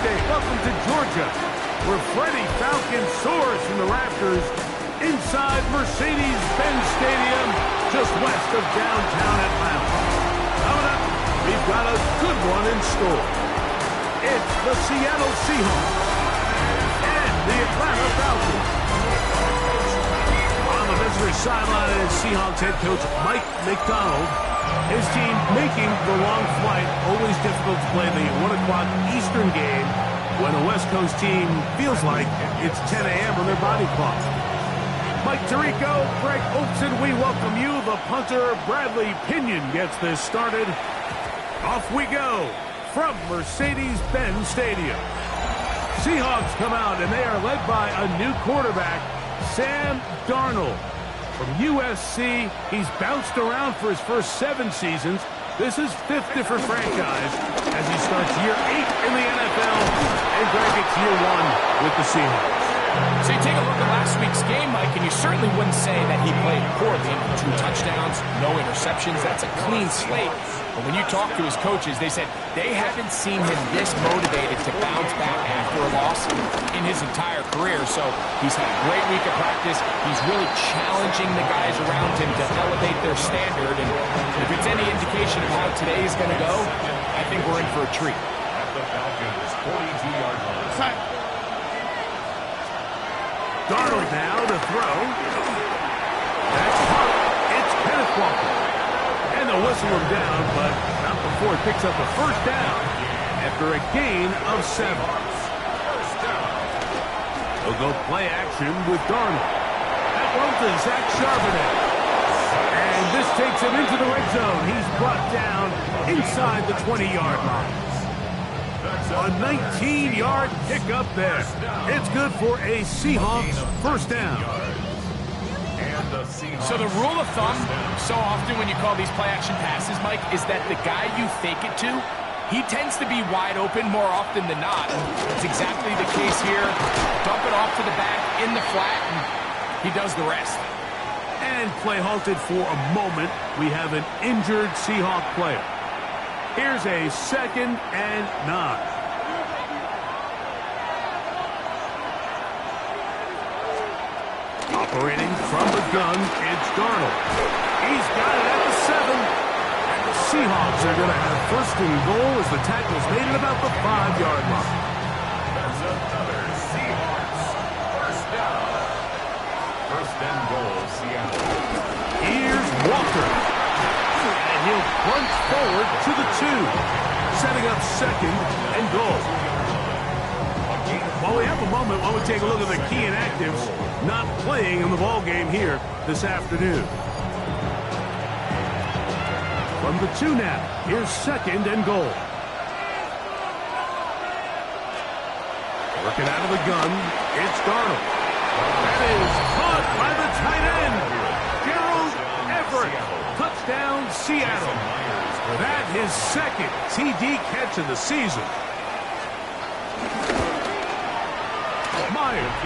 State. Welcome to Georgia, where Freddie Falcon soars from the rafters inside Mercedes-Benz Stadium, just west of downtown Atlanta. Coming up, we've got a good one in store. It's the Seattle Seahawks and the Atlanta Falcons. On the visitor sideline is Seahawks head coach Mike Macdonald. His team making the long flight. Always difficult to play the 1 o'clock Eastern game when a West Coast team feels like it's 10 a.m. on their body clock. Mike Tirico, Greg Olson, we welcome you. The punter, Bradley Pinion, gets this started. Off we go from Mercedes-Benz Stadium. Seahawks come out, and they are led by a new quarterback, Sam Darnold. From USC, he's bounced around for his first 7 seasons. This is 5th different franchise as he starts year 8 in the NFL, and Greg, it's year 1 with the Seahawks. So you take a look at last week's game, Mike, and you certainly wouldn't say that he played poorly. 2 touchdowns, no interceptions. That's a clean slate. But when you talk to his coaches, they said they haven't seen him this motivated to bounce back after a loss in his entire career. So he's had a great week of practice. He's really challenging the guys around him to elevate their standard. And if it's any indication of how today is going to go, I think we're in for a treat. At the Falcons' 42-yard line. Darnold now to throw. That's hard. It's Kenneth Walker. And they'll whistle him down, but not before he picks up a first down after a gain of 7. They'll go play action with Darnold. That one to Zach Charbonnet. And this takes him into the red zone. He's brought down inside the 20-yard line. A 19-yard pickup there. It's good for a Seahawks first down. So the rule of thumb, so often when you call these play-action passes, Mike, is that the guy you fake it to, he tends to be wide open more often than not. It's exactly the case here. Dump it off to the back in the flat, and he does the rest. And play halted for a moment. We have an injured Seahawk player. Here's a 2nd and 9. Operating from the gun, it's Darnold. He's got it at the 7. And the Seahawks are going to have 1st and goal as the tackle's made at about the 5-yard line. There's another Seahawks first down. 1st and goal, Seattle. Here's Walker. And he'll plunge forward to the 2. Setting up 2nd and goal. While we have a moment, why don't we take a look at the key inactives not playing in the ball game here this afternoon. From the 2 now, here's 2nd and goal. Working out of the gun, it's Darnold. That is caught by the tight end, Gerald Everett. Touchdown, Seattle. That his 2nd TD catch of the season. Myers,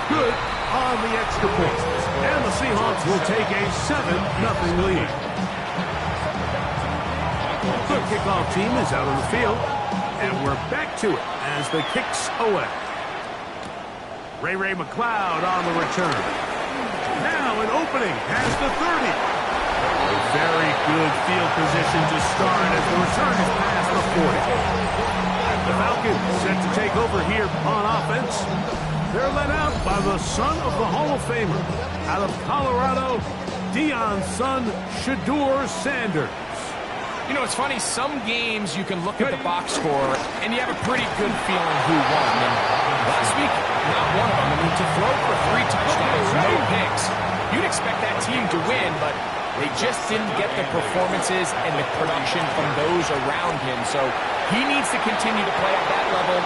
good on the extra point. And the Seahawks will take a 7-0 lead. The kickoff team is out on the field, and we're back to it as the kick's away. Ray McLeod on the return. Now an opening has the 30. A very good field position to start as the return is past the 40. The Falcons set to take over here on offense. They're led out by the son of the Hall of Famer out of Colorado, Deion's son, Shedeur Sanders. You know, it's funny, some games you can look at the box score and you have a pretty good feeling who won. And last week, not one of them. I mean, to throw for 3 touchdowns, no picks, you'd expect that team to win, but they just didn't get the performances and the production from those around him. So he needs to continue to play at that level,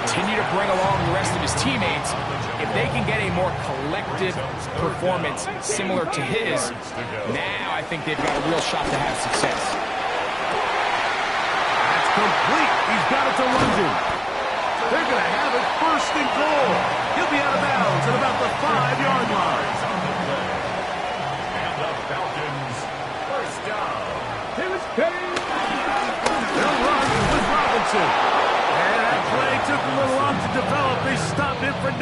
continue to bring along the rest of his teammates. If they can get a more collective performance similar to his, now I think they've got a real shot to have success. That's complete. He's got it to London. They're going to have it 1st and goal. He'll be out of bounds at about the 5-yard line. And the Falcons first down. They'll run with Robinson. And that play took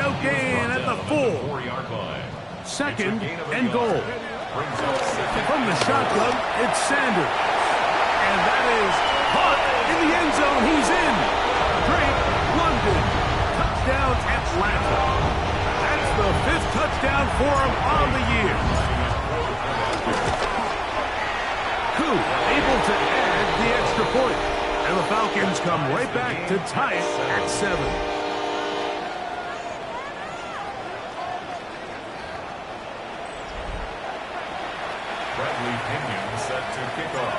No gain at the 4-yard line. Second and goal. From the shotgun, it's Sanders. And that is caught in the end zone. He's in. Drake London. Touchdown Atlanta. That's the 5th touchdown for him on the year. Koo able to add the extra point. And the Falcons come right back to tie it at 7. Bradley Pinion set to kick off.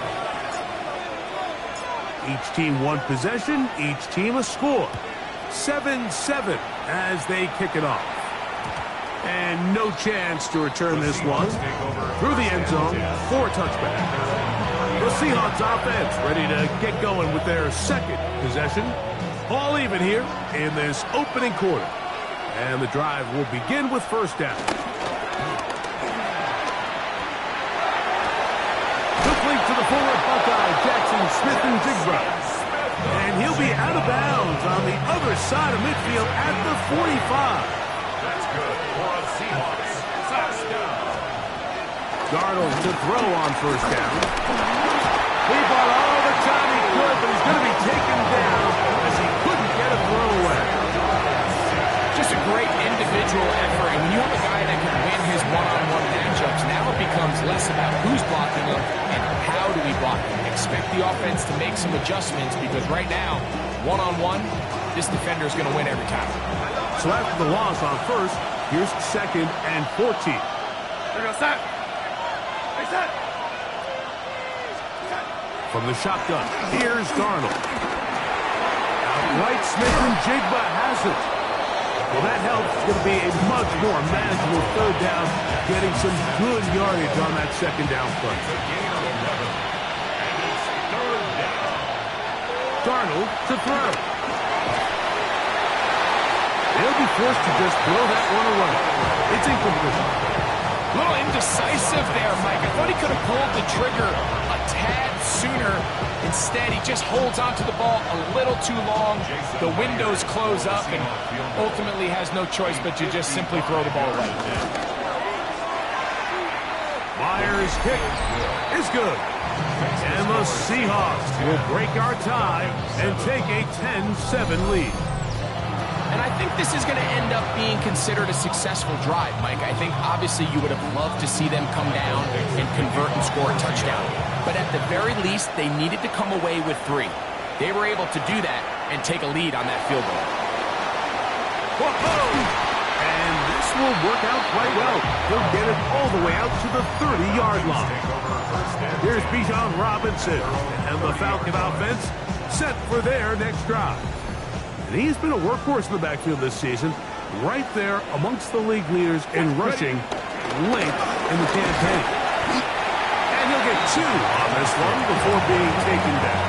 Each team one possession, each team a score. 7-7 as they kick it off. And no chance to return this one through the end zone for a touchback. The Seahawks offense ready to get going with their second possession. All even here in this opening quarter. And the drive will begin with first down. To the forward Buckeye, Jackson Smith-Njigba. And he'll be out of bounds on the other side of midfield at the 45. That's good for a Seahawks first down. Darnold to throw on first down. He bought all the time he could, but he's going to be taken down as he couldn't get a throw away. Just a great individual effort. And when you have a guy that can win his one-on-one matchups, now it becomes less about who's blocking him and how do we block him. Expect the offense to make some adjustments because right now, one-on-one, this defender is going to win every time. So after the loss on first, here's second and 14. From the shotgun, here's Darnold. Outright Smith-Njigba has it. Well, that helps. It's going to be a much more manageable third down, getting some good yardage on that second down play. Darnold to throw. They'll be forced to just throw that one away. It's incomplete. A little indecisive there, Mike. I thought he could have pulled the trigger a tad sooner. Instead, he just holds onto the ball a little too long. The windows close up and ultimately has no choice but to just simply throw the ball away. Myers' kick is good. And the Seahawks will break our tie and take a 10-7 lead. And I think this is going to end up being considered a successful drive, Mike. I think obviously you would have loved to see them come down and convert and score a touchdown. But at the very least, they needed to come away with 3. They were able to do that and take a lead on that field goal. Whoa! And this will work out quite well. He'll get it all the way out to the 30-yard line. Here's Bijan Robinson and the Falcon offense set for their next drive. And he's been a workhorse in the backfield this season, right there amongst the league leaders in rushing late in the campaign. And he'll get 2 on this one before being taken down.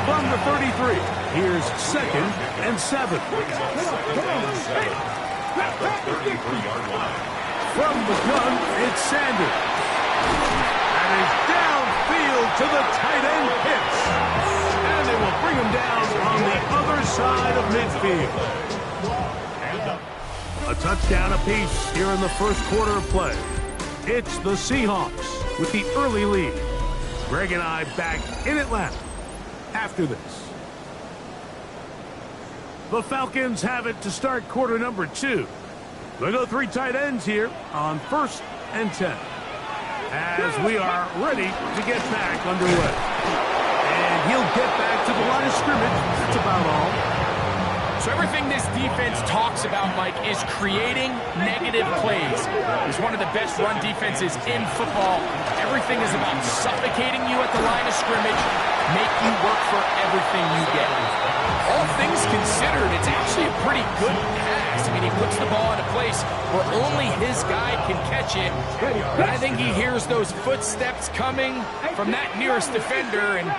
From the 33, here's second and 7. From the gun, it's Sanders. And he's downfield to the tight end Pitts. And they will bring him down on the other side of midfield. A touchdown apiece here in the first quarter of play. It's the Seahawks with the early lead. Greg and I back in Atlanta after this. The Falcons have it to start quarter number 2. They go 3 tight ends here on first and 10. As we are ready to get back underway. And he'll get back to the line of scrimmage. That's about all. So everything this defense talks about, Mike, is creating negative plays. It's one of the best run defenses in football. Everything is about suffocating you at the line of scrimmage, make you work for everything you get. All things considered, it's actually a pretty good pass. I mean, he puts the ball in a place where only his guy can catch it. But I think he hears those footsteps coming from that nearest defender, and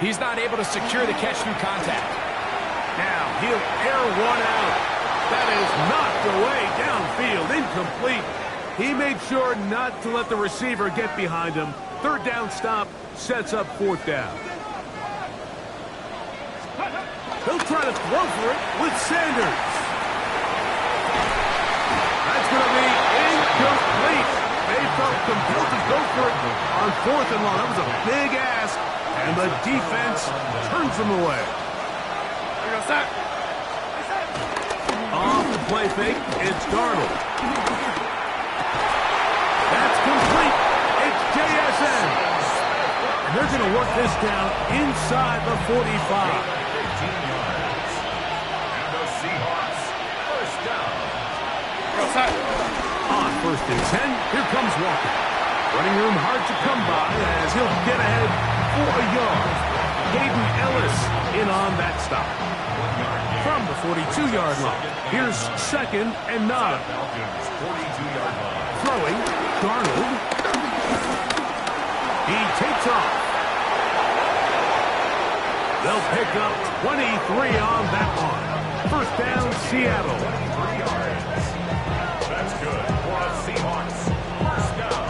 he's not able to secure the catch through contact. Now, he'll air one out. That is knocked away downfield, incomplete. He made sure not to let the receiver get behind him. Third down stop sets up fourth down. He'll try to throw for it with Sanders. felt compelled to go for it on 4th and long. That was a big ask, and the defense turns them away. There goes that. Off the play fake, it's Darnold. That's complete. It's JSN. And they're going to work this down inside the 45. 15 yards. And the Seahawks, first down. Goes that. On 1st and 10, here comes Walker. Running room hard to come by as he'll get ahead for a yard. Hayden Ellis in on that stop. From the 42-yard line, here's 2nd and 9. Falcons, 42-yard line. Throwing, Darnold. He takes off. They'll pick up 23 on that one. First down, Seattle. 3 yards. That's good for the Seahawks. First down.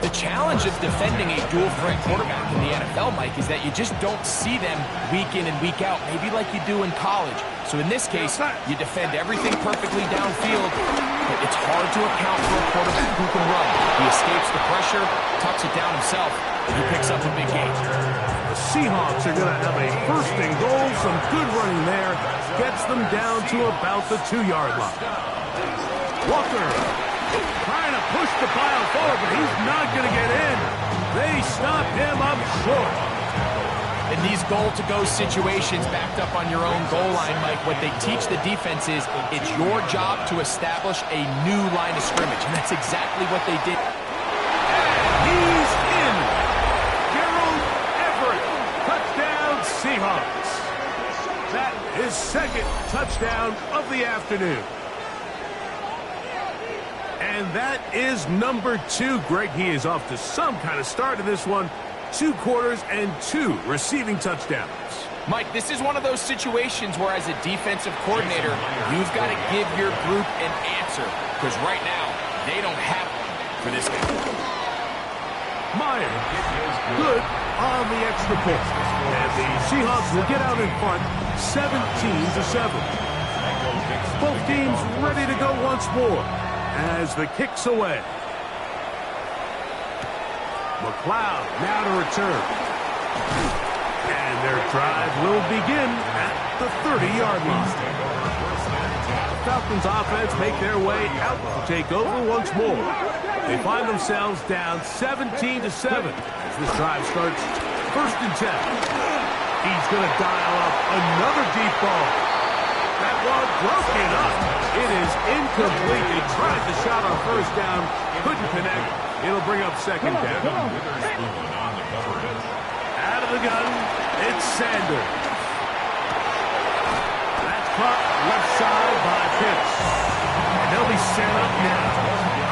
The challenge of defending a dual-threat quarterback in the NFL, Mike, is that you just don't see them week in and week out, maybe like you do in college. So in this case, you defend everything perfectly downfield, but it's hard to account for a quarterback who can run. He escapes the pressure, tucks it down himself, and he picks up a big gain. The Seahawks are going to have a 1st and goal. Some good running there. Gets them down to about the 2-yard line. Walker trying to push the pile forward, but he's not going to get in. They stop him up short. In these goal-to-go situations backed up on your own goal line, Mike, what they teach the defense is it's your job to establish a new line of scrimmage, and that's exactly what they did. And he's in. Gerald Everett, touchdown Seahawks. That is 2nd touchdown of the afternoon. And that is number 2. Greg, he is off to some kind of start in this one. 2 quarters and 2 receiving touchdowns. Mike, this is one of those situations where as a defensive coordinator, you've got to give your group an answer, because right now, they don't have one for this game. Meyer, good on the extra point. And the Seahawks will get out in front, 17-7. Both teams ready to go once more as the kick's away. McLeod now to return. And their drive will begin at the 30-yard line. The Falcons offense make their way out to take over once more. They find themselves down 17-7 as this drive starts 1st and 10. He's going to dial up another deep ball. That one broken up. It is incomplete. They tried the shot on 1st down, couldn't connect. It'll bring up 2nd down. Out of the gun, it's Sanders. That's caught left side by Pitts. And they'll be set up now.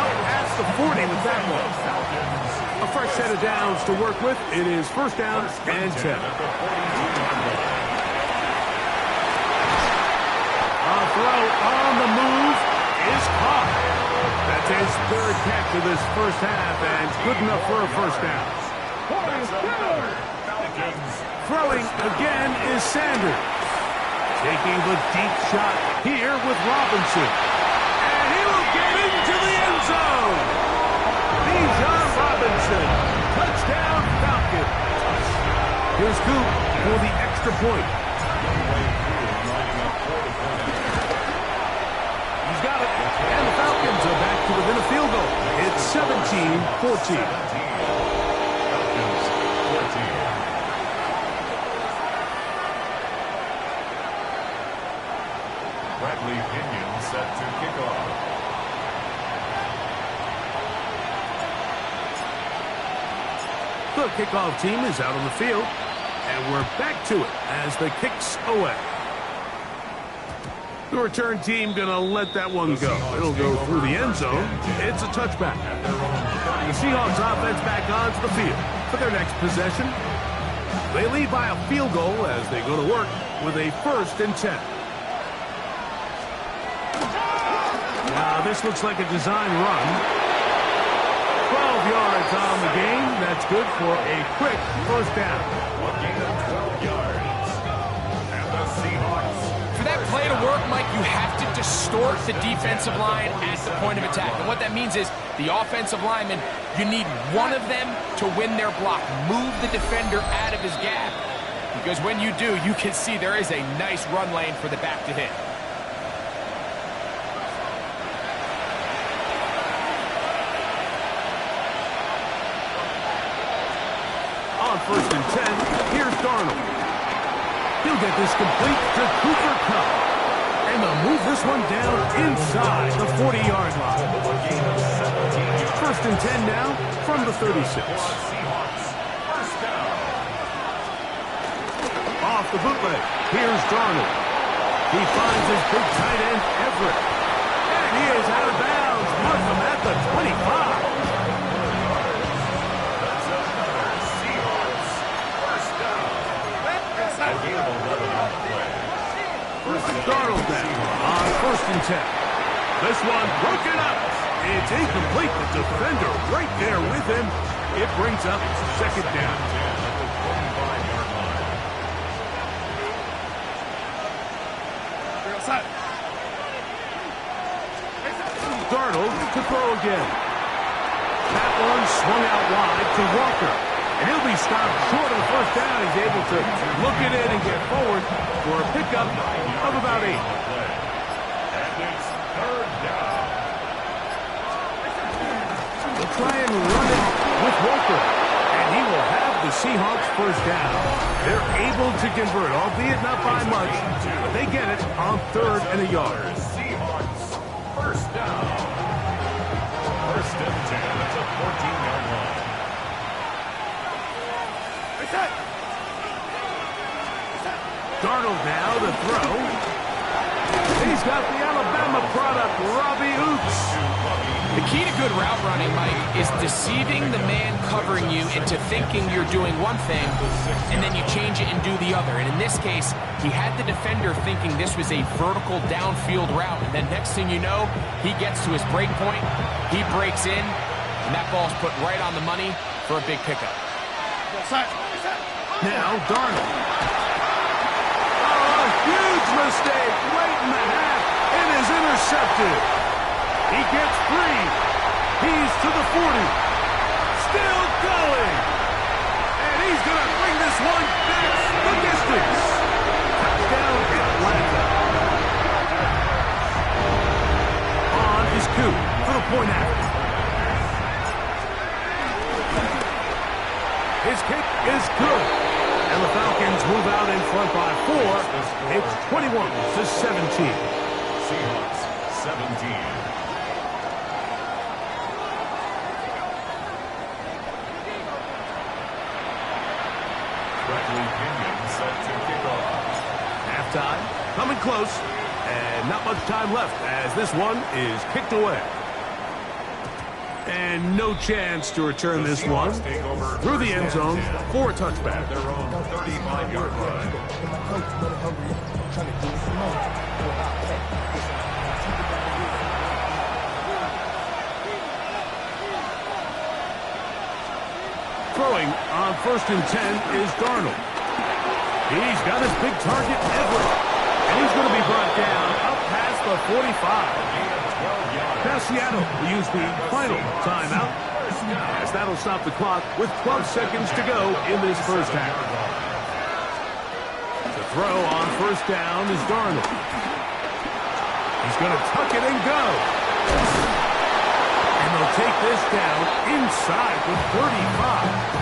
Up past the 40 with that one. A fresh set of downs to work with. It is 1st down and 10. A throw on the move is caught. That's his 3rd catch of this 1st half, and good enough for a 1st down. Throwing again is Sanders. Taking the deep shot here with Robinson. And he will get into the end zone. Bijan Robinson. Touchdown Falcons. Here's Coop for the extra point. He's got it. And the Falcons are back to within a field goal. It's 17-14. Bradley Pinion set to kick off. The kickoff team is out on the field, and we're back to it as the kick's away. The return team going to let that one go. It'll go through the end zone. It's a touchback. The Seahawks offense back onto the field for their next possession. They lead by a field goal as they go to work with a 1st and 10. Now this looks like a design run. 12 yards on the game. That's good for a quick 1st down. One gain of 12 yards. And the Seahawks. For that play to work, Mike, you have to distort distort the defensive line at the point of attack. And what that means is the offensive lineman, you need one of them to win their block. Move the defender out of his gap. Because when you do, you can see there is a nice run lane for the back to hit. On 1st and 10, here's Darnold. He'll get this complete to Cooper Kupp. And they'll move this one down inside the 40-yard line. 1st and 10 now from the 36. Off the bootleg, here's Darnold. He finds his big tight end, Everett. And he is out of bounds. Mark him at the 25. Darnold down on 1st and 10. This one broken up. It's incomplete. The defender right there with him. It brings up 2nd down. Darnold to throw again. That one swung out wide to Walker. And he'll be stopped short of the 1st down. He's able to look it in and get forward for a pickup of about 8. And it's 3rd down. They'll try and run it with Walker. And he will have the Seahawks 1st down. They're able to convert, albeit not by much, but they get it on 3rd and a yard. Seahawks 1st down. 1st and 10 at the 14-yard line. Darnold now to throw. He's got the Alabama product, Robbie Oops. The key to good route running, Mike, is deceiving the man covering you into thinking you're doing one thing, and then you change it and do the other. And in this case, he had the defender thinking this was a vertical downfield route. And then next thing you know, he gets to his break point, he breaks in, and that ball's put right on the money for a big pickup. Now Darnold. Oh, a huge mistake late in the half. It is intercepted. He gets free. He's to the 40. Still going. And he's going to bring this one back the distance. Touchdown Atlanta. On is Coop for the point after. His kick is good. And the Falcons move out in front by 4. It's 21-17. Seahawks 17. Set to kick off. Halftime coming close, and not much time left as this one is kicked away. And no chance to return this one through the end zone for a touchback. Their own 35-yard line. Throwing on 1st and 10 is Darnold. He's got his big target, Everett. And he's going to be brought down up past the 45. Now Seattle will use the final timeout, as that'll stop the clock with 12 seconds to go in this 1st half. The throw on 1st down is Darnold. He's going to tuck it and go. And they'll take this down inside the 35.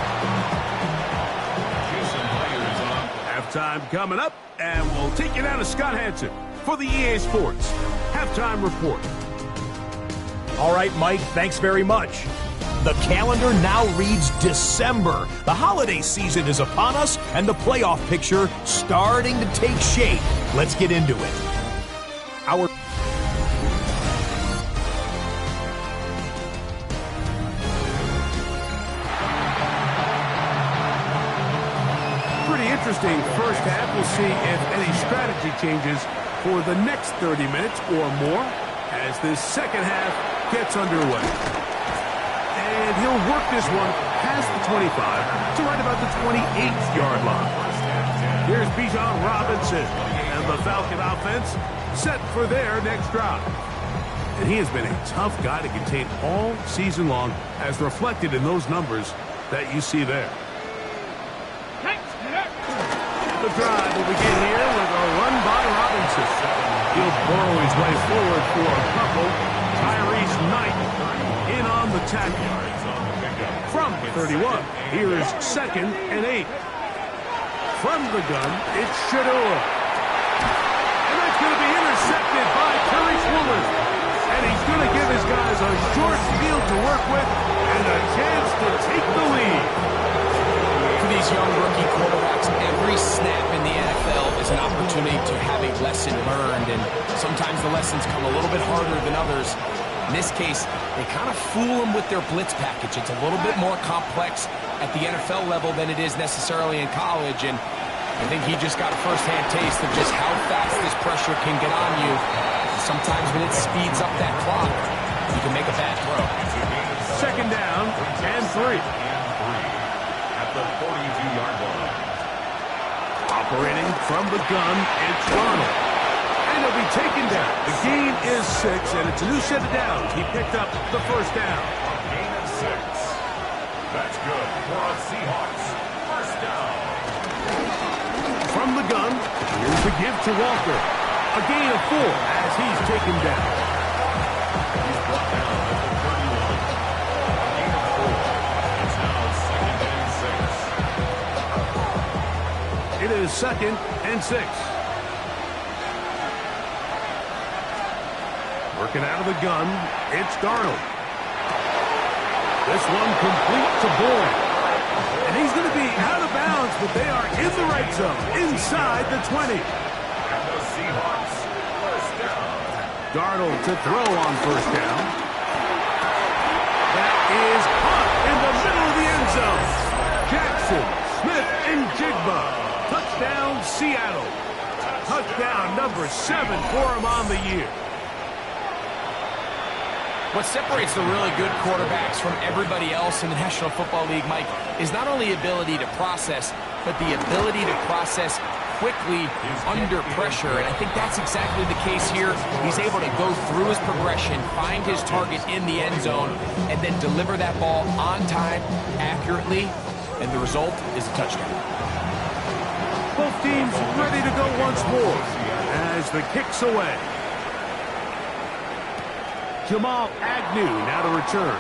Halftime coming up, and we'll take you down to Scott Hansen for the EA Sports Halftime Report. All right, Mike, thanks very much. The calendar now reads December. The holiday season is upon us, and the playoff picture starting to take shape. Let's get into it. Our interesting 1st half. We'll see if any strategy changes for the next 30 minutes or more as this 2nd half gets underway. And he'll work this one past the 25 to right about the 28-yard line. Here's Bijan Robinson, and the Falcon offense set for their next drive. And he has been a tough guy to contain all season long, as reflected in those numbers that you see there. The drive will begin here with a run by Robinson. He'll burrow his way forward for a couple. Tyrese Knight in on the tackle. From 31, here's 2nd and 8. From the gun, it's Shador. And that's going to be intercepted by Tyrese Woolen. And he's going to give his guys a short field to work with and a chance to take the lead. For these young rookie quarterbacks, every snap in the NFL is an opportunity to have a lesson learned, and sometimes the lessons come a little bit harder than others. In this case, they kind of fool them with their blitz package. It's a little bit more complex at the NFL level than it is necessarily in college, and I think he just got a first-hand taste of just how fast this pressure can get on you. Sometimes when it speeds up that clock, you can make a bad throw. 2nd down and 3. At the 42-yard line. Operating from the gun, it's Ronald. And he'll be taken down. The gain is 6, and it's a new set of downs. He picked up the first down. A gain of 6. That's good for a Seahawks. First down. From the gun, here's the give to Walker. A gain of 4 as he's taken down. He's brought down at the 31. A gain of 4. It's now 2nd and 6. It is 2nd and 6. Working out of the gun, it's Darnold. This one complete to Boyd. And he's going to be out of bounds, but they are in the right zone, inside the 20. And the Seahawks, first down. Darnold to throw on first down. That is caught in the middle of the end zone. Jackson, Smith, and Jigba. Touchdown, Seattle. Touchdown number 7 for him on the year. What separates the really good quarterbacks from everybody else in the National Football League, Mike, is not only ability to process, but the ability to process quickly under pressure. And I think that's exactly the case here. He's able to go through his progression, find his target in the end zone, and then deliver that ball on time, accurately, and the result is a touchdown. Both teams ready to go once more as the kick's away. Jamal Agnew now to return.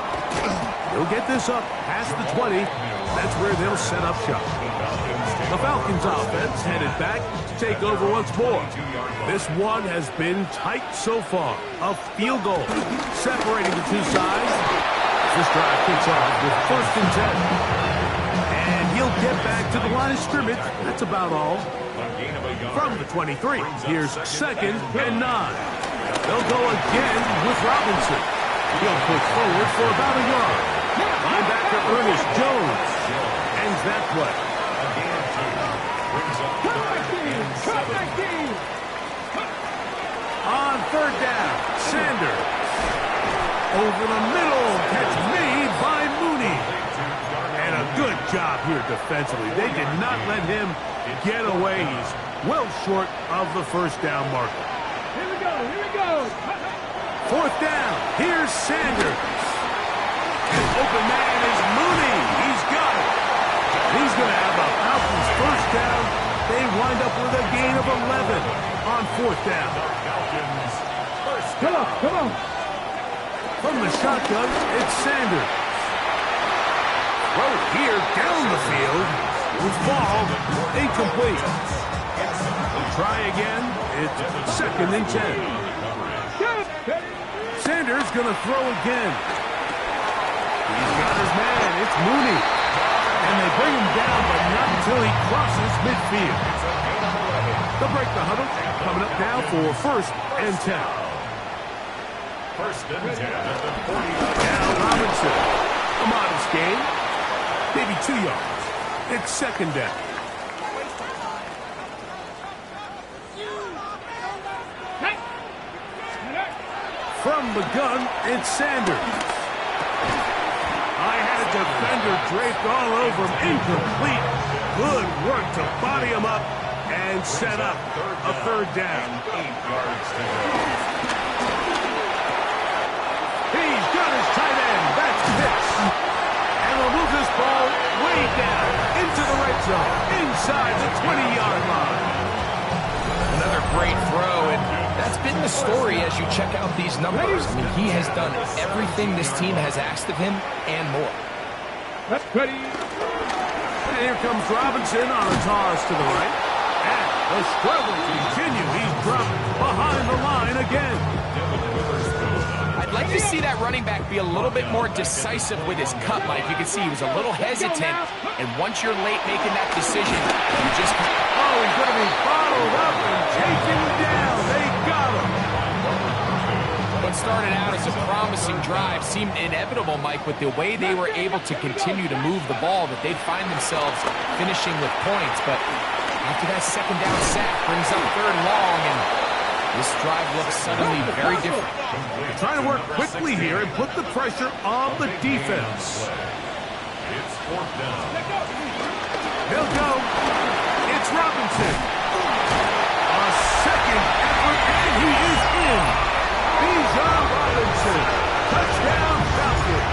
He'll get this up past the 20. That's where they'll set up shop. The Falcons offense headed back to take over once more. This one has been tight so far. A field goal separating the two sides. This drive kicks off with 1st and 10. And he'll get back to the line of scrimmage. That's about all. From the 23, here's 2nd and 9. They'll go again with Robinson. He'll push forward for about a yard. Linebacker Ernest Jones ends that play. On 3rd down, Sanders. Over the middle, catch made by Mooney. And a good job here defensively. They did not let him get away. He's well short of the first down marker. Here we go. 4th down. Here's Sanders. And open man is Mooney. He's got it. He's going to have a Falcons first down. They wind up with a gain of 11 on 4th down. Come on. From the shotgun, it's Sanders. Throw here down the field. Ball incomplete. We'll try again. It's 2nd and 10. Sanders going to throw again. He's got his man. It's Mooney. And they bring him down, but not until he crosses midfield. They'll break the huddle. Coming up now for 1st and 10. 1st and 10 at the 40. Now Robinson. A modest gain. Maybe 2 yards. It's 2nd down. From the gun, it's Sanders. I had a defender draped all over him. Incomplete. Good work to body him up. And And set up a third down. 8 yards to go. He's got his tight end. That's Pitts. And we'll move this ball way down into the red zone, inside the 20-yard line. Another great throw, and that's been the story as you check out these numbers. I mean, he has done everything this team has asked of him and more. That's ready. And here comes Robinson on a toss to the right. And the struggle continues. He's dropped behind the line again. I'd like to see that running back be a little bit more decisive with his cut, Mike. You can see he was a little hesitant, and once you're late making that decision, you just... Oh, he's going to be followed up and taken down. They got him. What started out as a promising drive seemed inevitable, Mike, with the way they were able to continue to move the ball, that they'd find themselves finishing with points. But after that second down sack brings up third and long, and this drive looks suddenly very different. Trying to work quickly here and put the pressure on the defense. It's 4th down. He'll go. It's Robinson. A second effort, and he is in. Bijan Robinson. Touchdown, Falcons.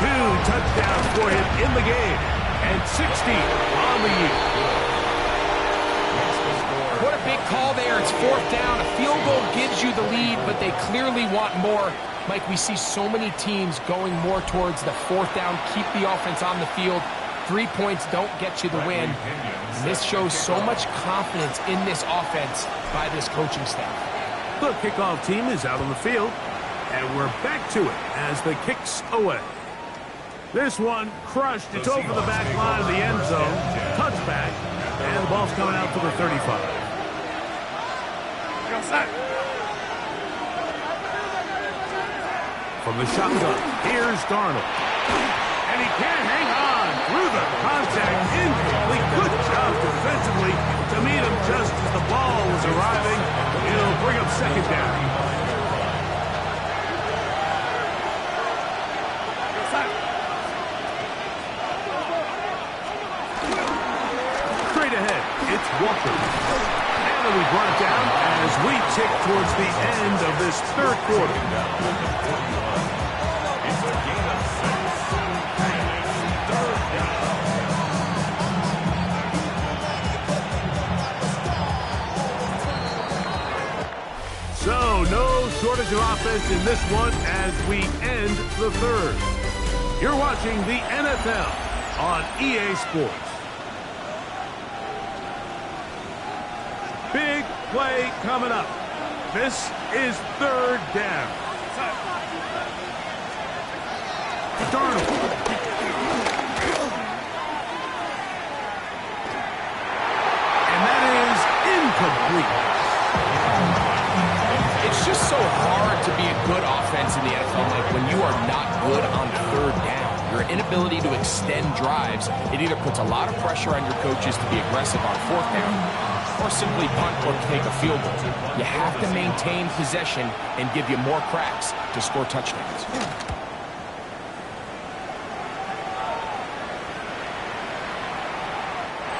2 touchdowns for him in the game, and 60 on the year. What a big call there. It's 4th down. A field goal gives you the lead, but they clearly want more. Mike, we see so many teams going more towards the 4th down, keep the offense on the field. 3 points don't get you the win. And this shows so much confidence in this offense by this coaching staff. The kickoff team is out on the field, and we're back to it as the kicks away. This one crushed. It's over the back line of the end zone. Touchback, and the ball's coming out to the 35. From the shotgun, here's Darnold. And he can't hang on through the contact. Incomplete. Good job defensively to meet him just as the ball was arriving. It'll bring up second down. Straight ahead, it's Walker. And we brought it down as we tick towards the end of this third quarter. It's a gain of 6. And it's 3rd down. So, no shortage of offense in this one as we end the third. You're watching the NFL on EA Sports. Big play coming up. This is 3rd down. Darnold. And that is incomplete. It's just so hard to be a good offense in the NFL, Mike, when you are not good on 3rd down. Your inability to extend drives, it either puts a lot of pressure on your coaches to be aggressive on 4th down, or simply punt or take a field goal. You have to maintain possession and give you more cracks to score touchdowns.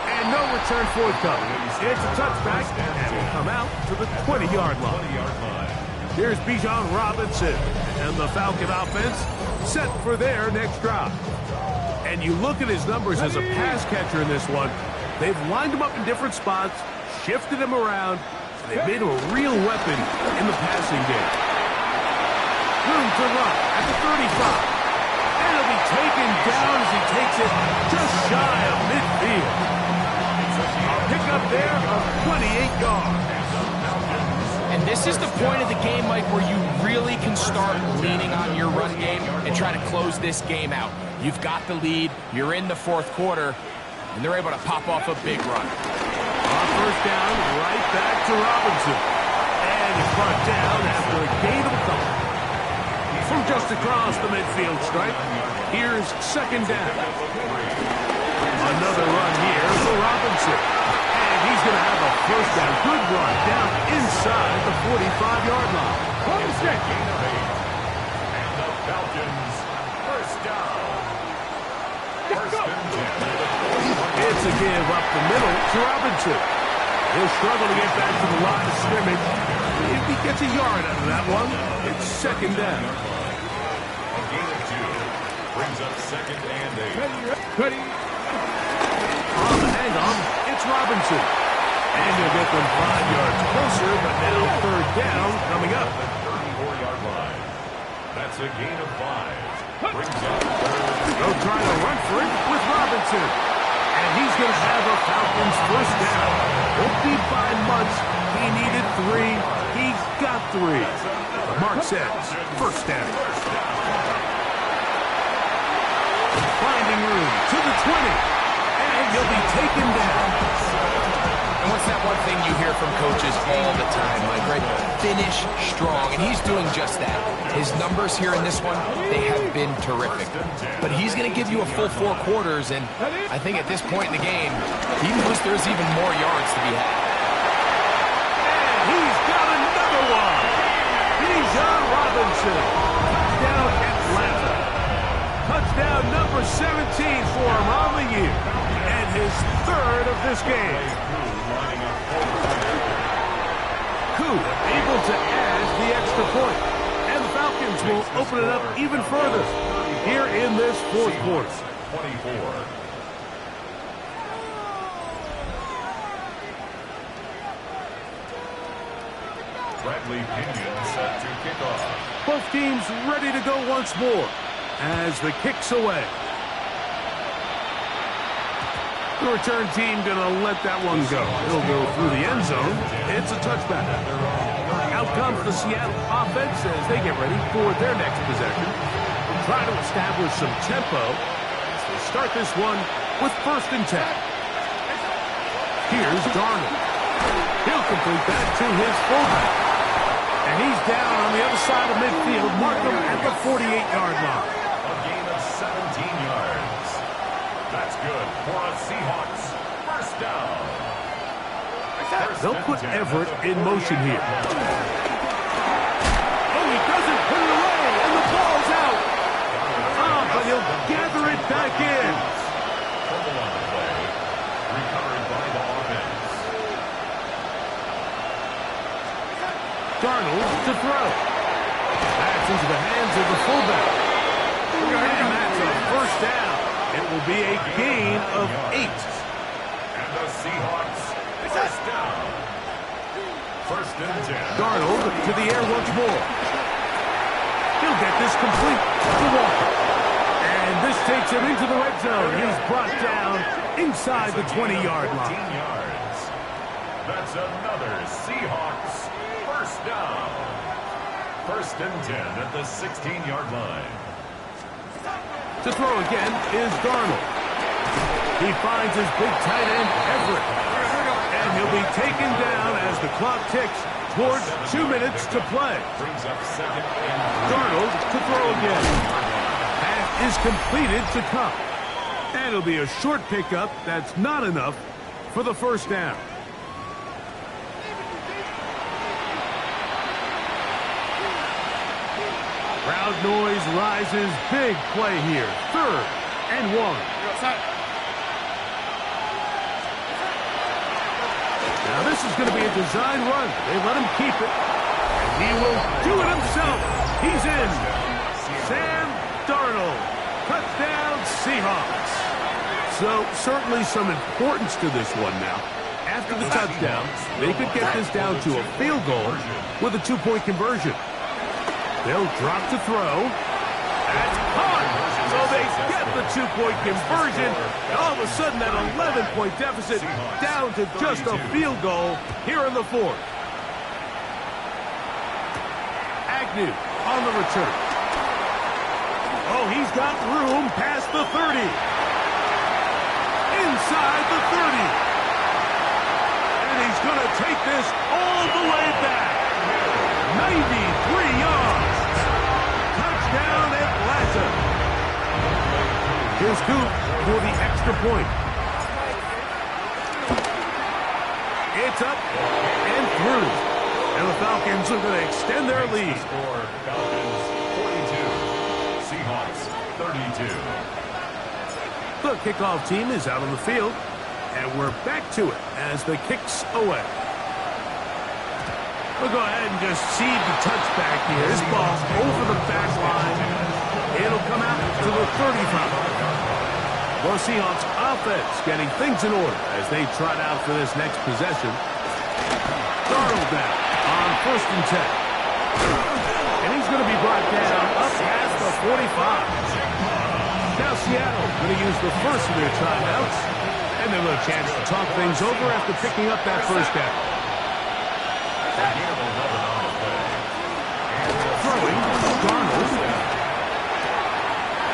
And no return forthcoming. It's a touchback, and will come out to the 20-yard line. Here's Bijan Robinson, and the Falcon offense set for their next drive. And you look at his numbers as a pass catcher in this one. They've lined him up in different spots, shifted him around, and they've made him a real weapon in the passing game. Room to run at the 35. And he'll be taken down as he takes it just shy of midfield. A pickup there of 28 yards. And this is the point of the game, Mike, where you really can start leaning on your run game and try to close this game out. You've got the lead, you're in the 4th quarter, and they're able to pop off a big run. On 1st down, right back to Robinson. And he's brought down after a gain of a couple. From just across the midfield stripe, here's 2nd down. Another run here for Robinson. And he's going to have a 1st down. Good run down inside the 45-yard line. It's a gain of 8. And the Falcons, 1st down. 1st and 10. It's a give up the middle to Robinson. He'll struggle to get back to the line of scrimmage. If he gets a yard out of that one, it's second down. A gain of 2 brings up second and 8. Ready. On the handoff, it's Robinson. And he'll get them 5 yards closer, but now third down coming up. The 34-yard line. That's a gain of 5. Brings up third. They'll try to run for it with Robinson. And he's going to have a Falcons first down. Won't be by much. He needed 3. He got 3. The mark says first down. Finding room to the 20. And he'll be taken down. And what's that one thing you hear from coaches all the time, Mike, right? Finish strong, and he's doing just that. His numbers here in this one, they have been terrific. But he's going to give you a full 4 quarters, and I think at this point in the game, he knows there's even more yards to be had. And he's got another one. Bijan Robinson. Touchdown Atlanta. Touchdown number 17 for him on the year. And his 3rd of this game. Koo able to add the extra point. And the Falcons will open it up even further here in this 4th quarter. 24. Bradley Pinion set to kick off. Both teams ready to go once more as the kick's away. The return team going to let that one go. It'll go through the end zone. It's a touchback. Out comes the Seattle offense as they get ready for their next possession. Try to establish some tempo as they start this one with 1st and 10. Here's Darnold. He'll complete that to his fullback. And he's down on the other side of midfield. Mark him at the 48-yard line. A gain of 17 yards. That's good for a Seahawks first down. They'll put Everett in motion here. Oh, he doesn't put it away, and the ball's out. But he'll gather it back in. Fumble on the play. Recovered by the offense. Darnold to throw. That's into the hands of the fullback. And that's a first down. It will be a gain of 8. And the Seahawks first down. 1st and 10. Darnold to the air once more. He'll get this complete to Walker. And this takes him into the red zone. He's brought down inside the 20-yard 14 line. yards. That's another Seahawks first down. 1st and 10 at the 16-yard line. To throw again is Darnold. He finds his big tight end, Everett. And he'll be taken down as the clock ticks towards 2 minutes to play. Brings up 2nd and Darnold to throw again. Pass is completed to Cup. And it'll be a short pickup that's not enough for the first down. Crowd noise rises. Big play here. 3rd and 1. Now this is going to be a design run. They let him keep it. And he will do it himself. He's in. Sam Darnold. Touchdown Seahawks. So certainly some importance to this one now. After the touchdown, they could get this down to a field goal with a 2-point conversion. They'll drop to throw. That's caught. So they get the 2-point conversion. And all of a sudden, that 11-point deficit down to just a field goal here in the 4th. Agnew on the return. Oh, he's got room past the 30. Inside the 30. And he's going to take this all the way back. 93 yards. Touchdown Atlanta. Here's Coop for the extra point. It's up and through. And the Falcons are going to extend their lead. Score Falcons 42. Seahawks 32. The kickoff team is out on the field. And we're back to it as the kick's away. We'll go ahead and just seed the touchback here. This ball over the back line. It'll come out to the 35. The Seahawks offense getting things in order as they trot out for this next possession. Darnold down on 1st and 10. And he's going to be brought down up past the 45. Now Seattle going to use the first of their timeouts. And they'll have a chance to talk things over after picking up that first down. Throwing, Darnold.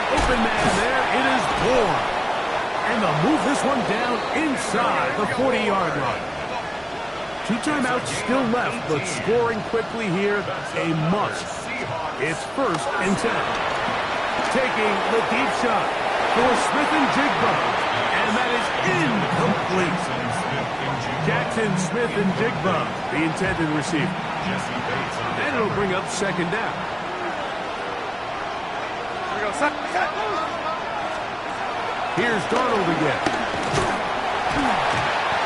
Open man there, it is Bourne. And they'll move this one down inside the 40-yard line. 2 timeouts still left, but scoring quickly here, a must. It's 1st and 10. Taking the deep shot for Smith and Jigba. And that is incomplete. Jackson, Smith, and Jigba, the intended receiver. And it'll bring up 2nd down. Here's Darnold again.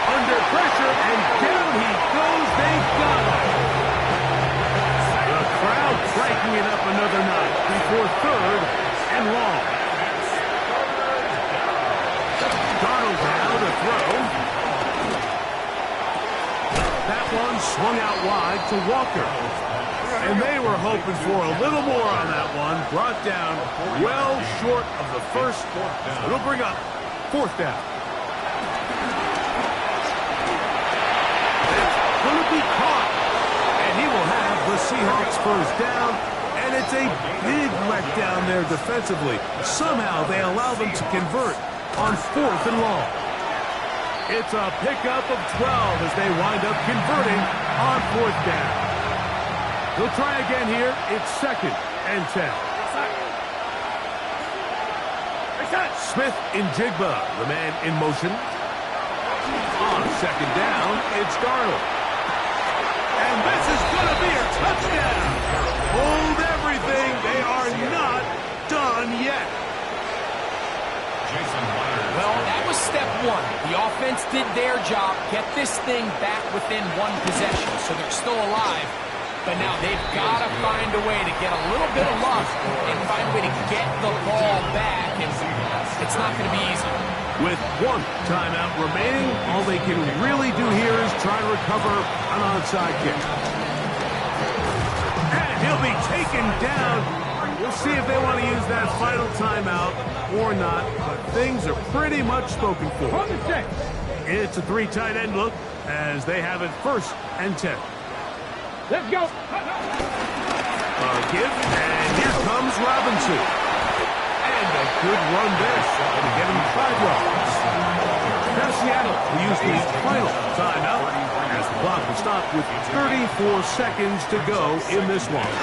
Under pressure, and down he goes. They got him. The crowd cranking it up another notch before 3rd and long. Darnold now to throw. That one swung out wide to Walker. And they were hoping for a little more on that one. Brought down well short of the first. It'll bring up 4th down. It's going to be caught. And he will have the Seahawks 1st down. And it's a big letdown there defensively. Somehow they allow them to convert on 4th and long. It's a pickup of 12 as they wind up converting on 4th down. They'll try again here. It's 2nd and 10. Smith in Jigba, the man in motion. On 2nd down, it's Darnold. And this is going to be a touchdown. Hold everything. They are not done yet. Well, that was step 1. The offense did their job, get this thing back within 1 possession, so they're still alive. But now they've got to find a way to get a little bit of luck and find a way to get the ball back. And it's not going to be easy. With 1 timeout remaining, all they can really do here is try to recover an onside kick. And he'll be taken down. We'll see if they want to use that final timeout or not. But things are pretty much spoken for. It's a 3 tight end look as they have it 1st and 10. Let's go. Give, and here comes Robinson. And a good run there to get him 5 yards. Now Seattle will use the final timeout as the clock will stop with 34 seconds to go in this one.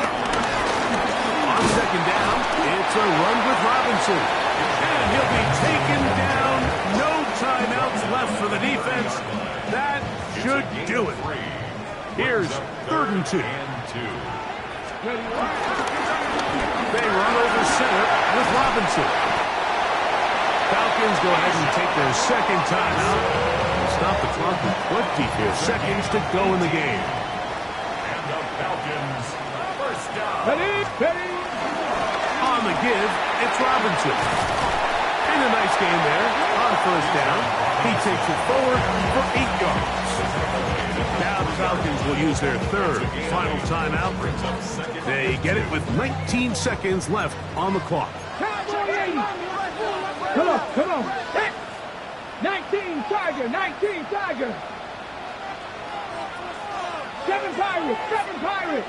On 2nd down, it's a run with Robinson. And he'll be taken down. No timeouts left for the defense. That should do it. Here's 3rd and 2. They run over center with Robinson. Falcons go ahead and take their 2nd timeout. Stop the clock with 24 seconds to go in the game. And the Falcons, 1st down. Ready. On the give, it's Robinson. And a nice game there on 1st down. He takes it forward for 8 yards. Now the Falcons will use their 3rd final timeout. They get it with 19 seconds left on the clock. Come on. 19 Tiger. 7 Pirates.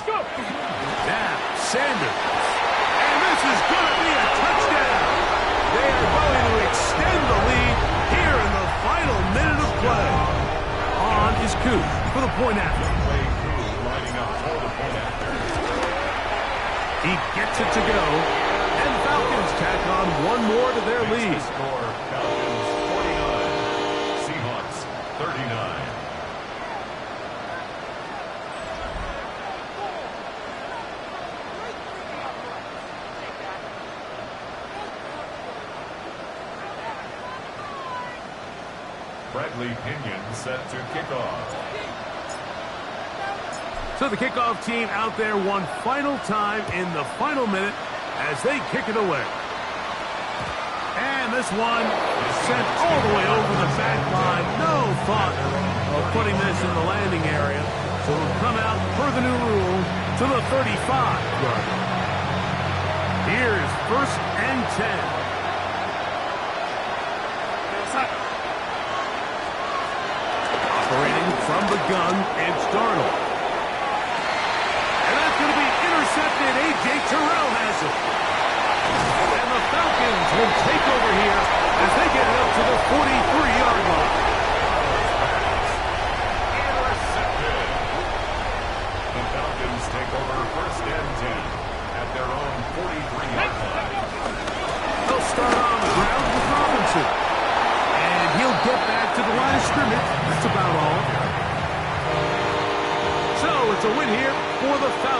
Go. Now, Sanders. And this is going to be a touchdown. They are going to extend the lead here in the final minute of play. On is Coop for the point after. He gets it to go, and Falcons tack on 1 more to their lead. Falcons 49, Seahawks 39. Bradley Pinion set to kick off. So the kickoff team out there one final time in the final minute as they kick it away. And this one is sent all the way over the back line. No thought of putting this in the landing area. So it'll come out per the new rule to the 35. Here's 1st and 10. Operating from the gun, it's Darnold. And that's going to be intercepted. A.J. Terrell has it. And the Falcons will take over here as they get it up to the 43-yard line. Intercepted. The Falcons take over 1st and 10 at their own 43-yard line. They'll start on the ground with Robinson. And he'll get back to the line of scrimmage. That's about all. So it's a win here for the Falcons.